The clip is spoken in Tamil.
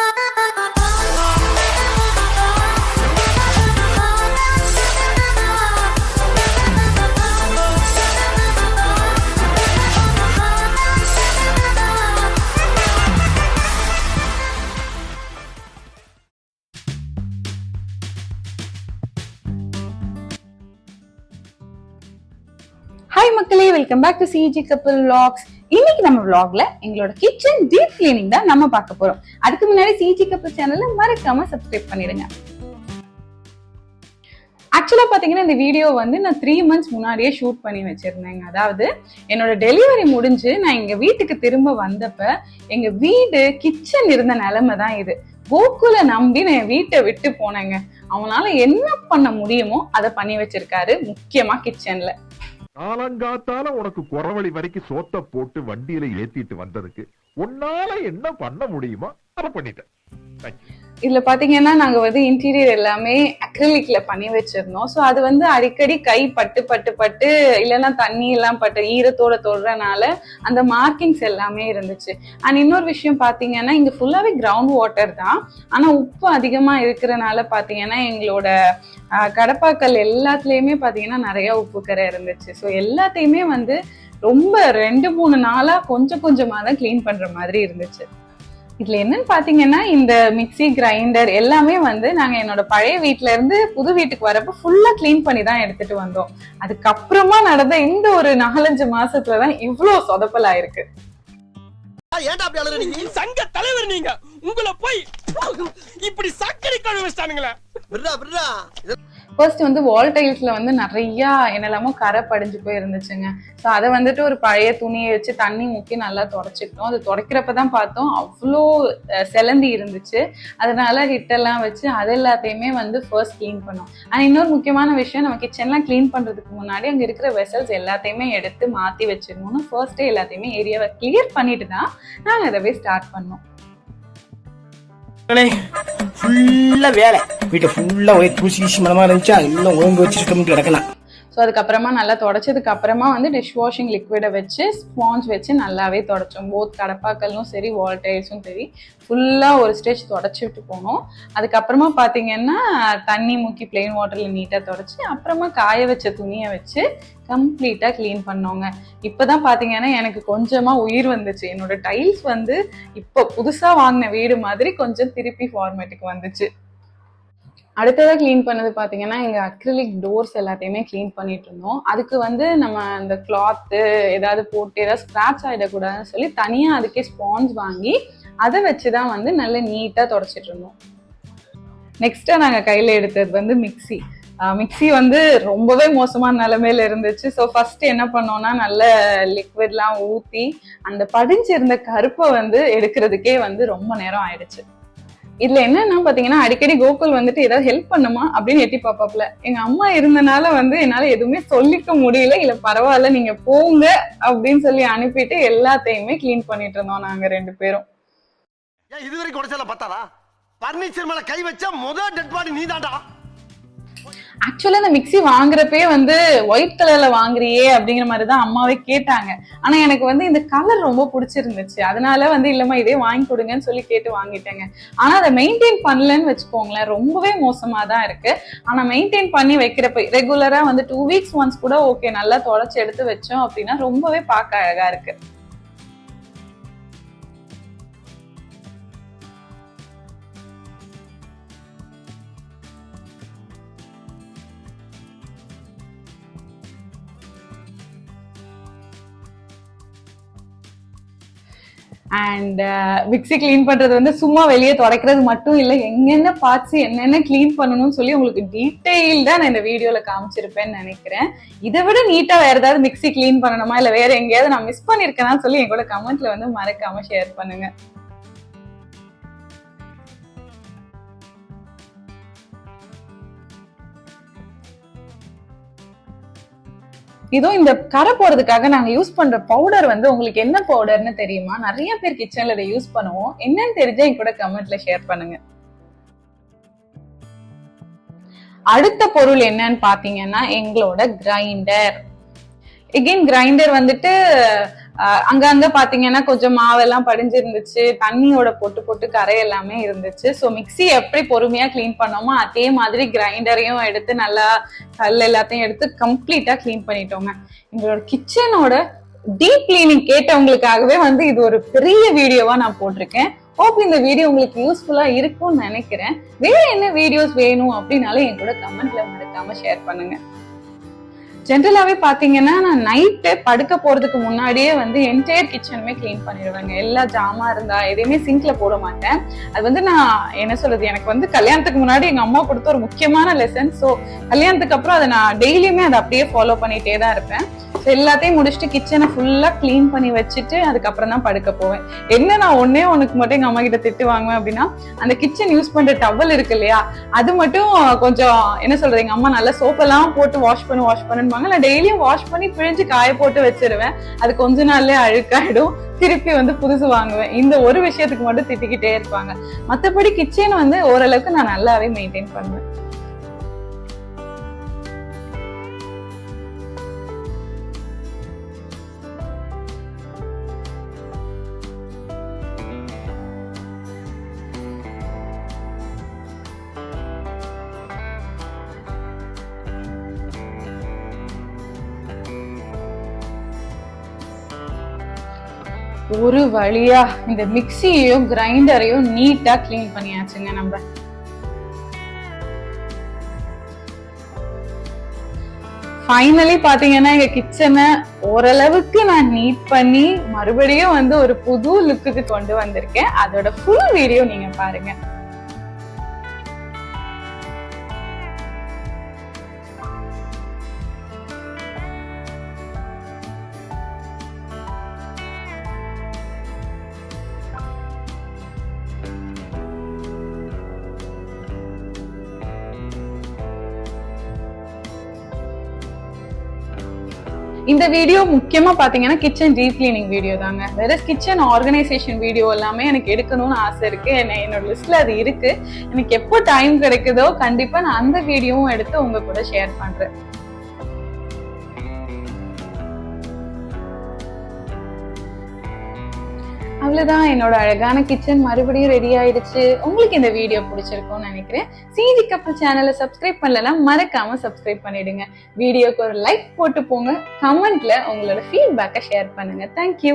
ஹாய் மக்களே, வெல்கம் பேக் டு சிஜி கப்பல் vlogs. இன்னைக்கு நம்ம vlogல எங்களோட கிச்சன் டீப் கிளீனிங் தான் நம்ம பார்க்க போறோம். அதுக்கு முன்னாடி சிஜி கப்பல் சேனலை மறக்காம சப்ஸ்கிரைப் பண்ணிடுங்க. ஆக்சுவலா பாத்தீங்கன்னா இந்த வீடியோ வந்து நான் 3 months முன்னாடியே ஷூட் பண்ணி வச்சிருந்தேங்க. அதாவது என்னோட டெலிவரி முடிஞ்சு நான் எங்க வீட்டுக்கு திரும்ப வந்தப்ப எங்க வீடு கிச்சன் இருந்த நிலைமை தான் இது. கோகுல நம்பி நான் வீட்டை விட்டு போனேங்க. அவனால என்ன பண்ண முடியுமோ அதை பண்ணி வச்சிருக்காரு, முக்கியமா கிச்சன்ல. காலங்காத்தால உனக்கு குறவழி வரைக்கும் சோத்த போட்டு வண்டியில ஏத்திட்டு வந்ததுக்கு உன்னால என்ன பண்ண முடியுமோ அதை பண்ணிட்டேன். இதுல பாத்தீங்கன்னா நாங்க வந்து இன்டீரியர் எல்லாமே அக்ரிலிக்ல பண்ணி வச்சிருந்தோம். சோ அது வந்து அடிக்கடி கை பட்டு பட்டு பட்டு இல்லைன்னா தண்ணி எல்லாம் பட்டு ஈரத்தோட தொடுறதுனால அந்த மார்க்கிங்ஸ் எல்லாமே இருந்துச்சு. அண்ட் இன்னொரு விஷயம் பாத்தீங்கன்னா இங்க ஃபுல்லாவே கிரவுண்ட் வாட்டர் தான். ஆனா உப்பு அதிகமா இருக்கிறனால பாத்தீங்கன்னா எங்களோட கடப்பாக்கல் எல்லாத்துலயுமே பாத்தீங்கன்னா நிறைய உப்பு கரை இருந்துச்சு. ஸோ எல்லாத்தையுமே வந்து ரொம்ப 2-3 நாளா கொஞ்சம் கொஞ்சமா தான் கிளீன் பண்ற மாதிரி இருந்துச்சு. இதுல என்னன்னு பாத்தீங்கன்னா இந்த மிக்சி கிரைண்டர் எல்லாமே வந்து நாங்க என்னோட பழைய வீட்டுல இருந்து புது வீட்டுக்கு வரப்ப ஃபுல்லா கிளீன் பண்ணி தான் எடுத்துட்டு வந்தோம். அதுக்கப்புறமா நடந்த இந்த ஒரு 4-5 மாசத்துலதான் இவ்வளவு சொதப்பல் ஆயிருக்கு. சங்க தலைவர் நீங்க உங்களை போய் இப்படி சக்கரை கழுவி வச்சிட்டானுங்களே. ஃபர்ஸ்ட் வந்து வால் டைல்ஸ்ல வந்து நிறைய என்னெல்லாமோ கரை படிஞ்சு போய் இருந்துச்சுங்க. ஸோ அதை வந்துட்டு ஒரு பழைய துணியை வச்சு தண்ணி முக்கி நல்லா துடைச்சிக்கிட்டோம். அது துடைக்கிறப்பதான் பார்த்தோம் அவ்வளோ செலந்தி இருந்துச்சு. அதனால ஹிட்டெல்லாம் வச்சு அது எல்லாத்தையுமே வந்து ஃபர்ஸ்ட் கிளீன் பண்ணோம். ஆனால் இன்னொரு முக்கியமான விஷயம், நம்ம கிச்சன்லாம் கிளீன் பண்றதுக்கு முன்னாடி அங்கே இருக்கிற வெசல்ஸ் எல்லாத்தையுமே எடுத்து மாற்றி வச்சிடணும்னு ஃபர்ஸ்டே எல்லாத்தையுமே ஏரியாவை கிளியர் பண்ணிட்டு தான் நாங்கள் அதவே ஸ்டார்ட் பண்ணோம். ஃபுல்லா வேலை வீட்டை ஃபுல்லா ஒரே தூசி மனமா இருந்துச்சா, எல்லாம் ஒழுங்கு வச்சு கிடக்கலாம். ஸோ அதுக்கப்புறமா நல்லா தொடச்சதுக்கு அப்புறமா வந்து டிஷ் வாஷிங் லிக்விடை வச்சு ஸ்பாஞ்ச் வச்சு நல்லாவே தொடச்சோம். போத் கடப்பாக்கல்லும் சரி வால் டைல்ஸும் சரி ஃபுல்லாக ஒரு ஸ்டேஜ் தொடச்சி விட்டு போனோம். அதுக்கப்புறமா பார்த்தீங்கன்னா தண்ணி முக்கி பிளெயின் வாட்டரில் நீட்டாக தொடச்சி அப்புறமா காய வச்ச துணியை வச்சு கம்ப்ளீட்டாக க்ளீன் பண்ணோங்க. இப்போதான் பார்த்தீங்கன்னா எனக்கு கொஞ்சமாக உயிர் வந்துச்சு. என்னோட டைல்ஸ் வந்து இப்போ புதுசாக வாங்கின வீடு மாதிரி கொஞ்சம் திருப்பி ஃபார்மேட்டுக்கு வந்துச்சு. அடுத்ததாக கிளீன் பண்ணது பார்த்தீங்கன்னா எங்கள் அக்ரிலிக் டோர்ஸ் எல்லாத்தையுமே கிளீன் பண்ணிட்டு இருந்தோம். அதுக்கு வந்து நம்ம இந்த கிளாத்து ஏதாவது போட்டு ஏதாவது ஸ்க்ராட்ச் ஆகிடக்கூடாதுன்னு சொல்லி தனியாக அதுக்கே ஸ்பாஞ்ச் வாங்கி அதை வச்சு தான் வந்து நல்ல நீட்டாக தொடச்சிட்டு இருந்தோம். நெக்ஸ்ட்டாக நாங்கள் கையில் எடுத்தது வந்து மிக்சி வந்து ரொம்பவே மோசமான நிலைமையில இருந்துச்சு. ஸோ ஃபர்ஸ்ட் என்ன பண்ணோம்னா நல்ல லிக்விட்லாம் ஊற்றி அந்த படிஞ்சிருந்த கருப்பை வந்து எடுக்கிறதுக்கே வந்து ரொம்ப நேரம் ஆயிடுச்சு. இதுல என்னன்னா பாத்தீங்கன்னா அடிக்கடி கோகுல் வந்துட்டு ஏதாவது ஹெல்ப் பண்ணுமா அப்படின்னு எட்டி பாப்பாப்ல. எங்க அம்மா இருந்தனால வந்து என்னால எதுவுமே சொல்லிக்க முடியல. இல்ல பரவாயில்ல நீங்க போங்க அப்படின்னு சொல்லி அனுப்பிட்டு எல்லாத்தையுமே கிளீன் பண்ணிட்டு இருந்தோம் நாங்க 2 பேரும். இதுவரைக்கும் உடைச்சல பத்தாதா? பர்னிச்சர் மேல கை வச்சா முதல் டெட் பாடி நீதான்டா. ஆக்சுவலா இந்த மிக்சி வாங்குறப்பே வந்து ஒயிட் கலர்ல வாங்குறியே அப்படிங்கிற மாதிரிதான் அம்மாவே கேட்டாங்க. ஆனா எனக்கு வந்து இந்த கலர் ரொம்ப பிடிச்சிருந்துச்சு. அதனால வந்து இல்லம்மா இதே வாங்கி கொடுங்கன்னு சொல்லி கேட்டு வாங்கிட்டேங்க. ஆனா அதை மெயின்டைன் பண்ணலன்னு வச்சுக்கோங்களேன், ரொம்பவே மோசமா தான் இருக்கு. ஆனா மெயின்டைன் பண்ணி வைக்கிறப்ப ரெகுலரா வந்து 2 weeks ஒன்ஸ் கூட ஓகே நல்லா தொடச்சு எடுத்து வச்சோம் அப்படின்னா ரொம்பவே பார்க்க அழகா இருக்கு. அண்ட் மிக்சி கிளீன் பண்றது வந்து சும்மா வெளியே துடைக்கிறது மட்டும் இல்லை, என்னென்ன பார்ட்ஸ் என்னென்ன கிளீன் பண்ணணும்னு சொல்லி உங்களுக்கு டீட்டெயில்டா நான் இந்த வீடியோல காமிச்சிருப்பேன்னு நினைக்கிறேன். இதை விட நீட்டா வேற ஏதாவது மிக்சி கிளீன் பண்ணணுமா இல்ல வேற எங்கேயாவது நான் மிஸ் பண்ணிருக்கேன்னு சொல்லி எங்களோட கமெண்ட்ல வந்து மறக்காம ஷேர் பண்ணுங்க. இதோ இந்த கரை போறதுக்காக நாங்க யூஸ் பண்ற பவுடர் வந்து உங்களுக்கு என்ன பவுடர்னு தெரியுமா? நிறைய பேர் கிச்சன்ல இதை யூஸ் பண்ணுவோம். என்னன்னு தெரிஞ்சா என் கூட கமெண்ட்ல ஷேர் பண்ணுங்க. அடுத்த பொருள் என்னன்னு பாத்தீங்கன்னா எங்களோட கிரைண்டர். எகைன் கிரைண்டர் வந்துட்டு அங்கங்க பாத்தீங்கன்னா கொஞ்சம் மாவெல்லாம் படிஞ்சு இருந்துச்சு, தண்ணியோட பொட்டு கரை எல்லாமே இருந்துச்சு. ஸோ மிக்ஸி எப்படி பொறுமையா கிளீன் பண்ணோமோ அதே மாதிரி கிரைண்டரையும் எடுத்து நல்லா கல் எல்லாத்தையும் எடுத்து கம்ப்ளீட்டா கிளீன் பண்ணிட்டோங்க. எங்களோட கிச்சனோட டீப் கிளீனிங் கேட்டவங்களுக்காகவே வந்து இது ஒரு பெரிய வீடியோவா நான் போட்டிருக்கேன். ஹோப் இந்த வீடியோ உங்களுக்கு யூஸ்ஃபுல்லா இருக்கும்னு நினைக்கிறேன். வேற என்ன வீடியோஸ் வேணும் அப்படின்னாலும் என் கூட கமெண்ட்ல மறக்காம ஷேர் பண்ணுங்க. ஜென்ரலாவே பாத்தீங்கன்னா நான் நைட்டு படுக்க போறதுக்கு முன்னாடியே வந்து என்டையர் கிச்சனுமே கிளீன் பண்ணிடுவேங்க. எல்லா ஜாமா இருந்தா எதையுமே சிங்க்ல போட மாட்டேன். அது வந்து நான் என்ன சொல்றது, எனக்கு வந்து கல்யாணத்துக்கு முன்னாடி எங்க அம்மா கொடுத்த ஒரு முக்கியமான லெசன். ஸோ கல்யாணத்துக்கு அப்புறம் அதை நான் டெய்லியுமே அதை அப்படியே ஃபாலோ பண்ணிட்டே தான் இருப்பேன். எல்லாத்தையும் முடிச்சுட்டு கிச்சனை ஃபுல்லா கிளீன் பண்ணி வச்சுட்டு அதுக்கப்புறம் தான் படுக்க போவேன். என்ன நான் ஒண்ணுக்கு மட்டும் எங்க அம்மா கிட்ட திட்டு வாங்குவேன் அப்படின்னா, அந்த கிச்சன் யூஸ் பண்ற டவல் இருக்கு இல்லையா, அது மட்டும் கொஞ்சம் என்ன சொல்றது, எங்க அம்மா நல்லா சோப்பெல்லாம் போட்டு வாஷ் பண்ணுவாங்க. நான் டெய்லியும் வாஷ் பண்ணி பிழிஞ்சு காய போட்டு வச்சிருவேன். அது கொஞ்ச நாள்லயே அழுக்காயிடும். திருப்பி வந்து புதுசு வாங்குவேன். இந்த ஒரு விஷயத்துக்கு மட்டும் திட்டிக்கிட்டே இருப்பாங்க. மத்தபடி கிச்சன் வந்து ஓரளவுக்கு நான் நல்லாவே மெயின்டைன் பண்ணுவேன். ஒரு வழியா இந்த மிக்சியையும் கிரைண்டரையும் நீட்டா கிளீன் பண்ணியாச்சுங்க. நம்ம ஃபைனலி பாத்தீங்கன்னா எங்க கிச்சனை ஓரளவுக்கு நான் நீட் பண்ணி மறுபடியும் வந்து ஒரு புது லுக்குக்கு கொண்டு வந்திருக்கேன். அதோட ஃபுல் வீடியோ நீங்க பாருங்க. இந்த வீடியோ முக்கியமா பாத்தீங்கன்னா கிச்சன் டீப் கிளீனிங் வீடியோ தாங்க. வேற கிச்சன் ஆர்கனைசேஷன் வீடியோ எல்லாமே எனக்கு எடுக்கணும்னு ஆசை இருக்கு. என்னோட லிஸ்ட்ல அது இருக்கு. எனக்கு எப்போ டைம் கிடைக்குதோ கண்டிப்பா நான் அந்த வீடியோவும் எடுத்து உங்க கூட ஷேர் பண்றேன். அவ்வளவுதான், என்னோட அழகான கிச்சன் மறுபடியும் ரெடி ஆயிடுச்சு. உங்களுக்கு இந்த வீடியோ பிடிச்சிருக்கும்னு நினைக்கிறேன். சிஜி கப்பல் சேனலை சப்ஸ்கிரைப் பண்ணலன்னா மறக்காம சப்ஸ்கிரைப் பண்ணிடுங்க. வீடியோக்கு ஒரு லைக் போட்டு போங்க. கமெண்ட்ல உங்களோட ஃபீட்பேக்கை ஷேர் பண்ணுங்க. தேங்க்யூ.